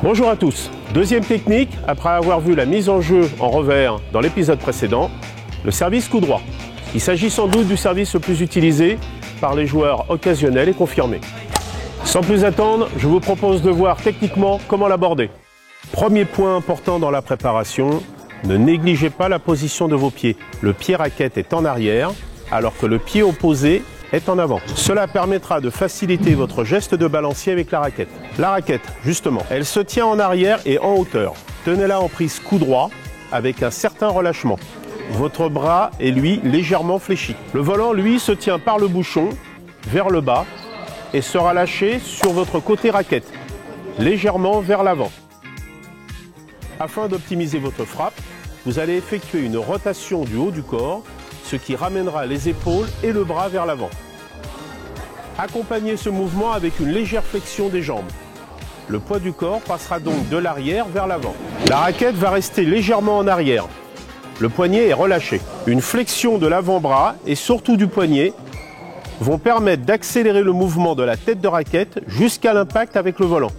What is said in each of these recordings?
Bonjour à tous. Deuxième technique, après avoir vu la mise en jeu en revers dans l'épisode précédent, le service coup droit. Il s'agit sans doute du service le plus utilisé par les joueurs occasionnels et confirmés. Sans plus attendre, je vous propose de voir techniquement comment l'aborder. Premier point important dans la préparation, ne négligez pas la position de vos pieds. Le pied raquette est en arrière, alors que le pied opposé est en avant. Cela permettra de faciliter votre geste de balancier avec la raquette. La raquette, justement, elle se tient en arrière et en hauteur. Tenez-la en prise coup droit avec un certain relâchement. Votre bras est, lui, légèrement fléchi. Le volant, lui, se tient par le bouchon vers le bas et sera lâché sur votre côté raquette, légèrement vers l'avant. Afin d'optimiser votre frappe, vous allez effectuer une rotation du haut du corps, ce qui ramènera les épaules et le bras vers l'avant. Accompagnez ce mouvement avec une légère flexion des jambes. Le poids du corps passera donc de l'arrière vers l'avant. La raquette va rester légèrement en arrière. Le poignet est relâché. Une flexion de l'avant-bras et surtout du poignet vont permettre d'accélérer le mouvement de la tête de raquette jusqu'à l'impact avec le volant.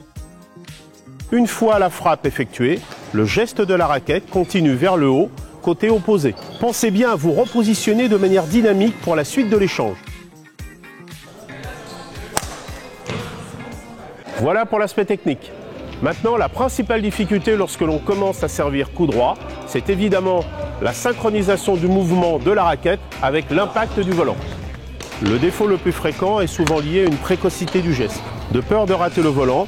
Une fois la frappe effectuée, le geste de la raquette continue vers le haut, côté opposé. Pensez bien à vous repositionner de manière dynamique pour la suite de l'échange. Voilà pour l'aspect technique. Maintenant, la principale difficulté lorsque l'on commence à servir coup droit, c'est évidemment la synchronisation du mouvement de la raquette avec l'impact du volant. Le défaut le plus fréquent est souvent lié à une précocité du geste. De peur de rater le volant,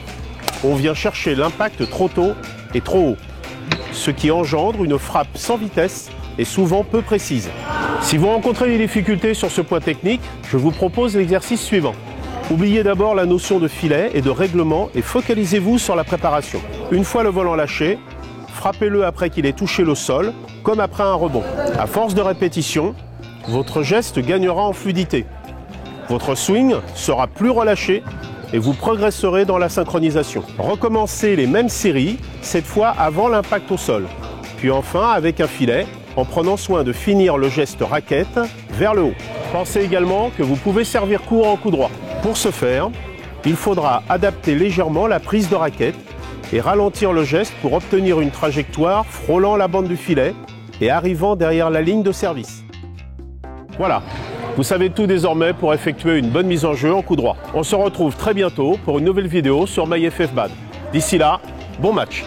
on vient chercher l'impact trop tôt et trop haut, ce qui engendre une frappe sans vitesse et souvent peu précise. Si vous rencontrez des difficultés sur ce point technique, je vous propose l'exercice suivant. Oubliez d'abord la notion de filet et de règlement et focalisez-vous sur la préparation. Une fois le volant lâché, frappez-le après qu'il ait touché le sol, comme après un rebond. À force de répétition, votre geste gagnera en fluidité. Votre swing sera plus relâché et vous progresserez dans la synchronisation. Recommencez les mêmes séries, cette fois avant l'impact au sol. Puis enfin avec un filet, en prenant soin de finir le geste raquette vers le haut. Pensez également que vous pouvez servir court en coup droit. Pour ce faire, il faudra adapter légèrement la prise de raquette et ralentir le geste pour obtenir une trajectoire frôlant la bande du filet et arrivant derrière la ligne de service. Voilà, vous savez tout désormais pour effectuer une bonne mise en jeu en coup droit. On se retrouve très bientôt pour une nouvelle vidéo sur MyFFBad. D'ici là, bon match!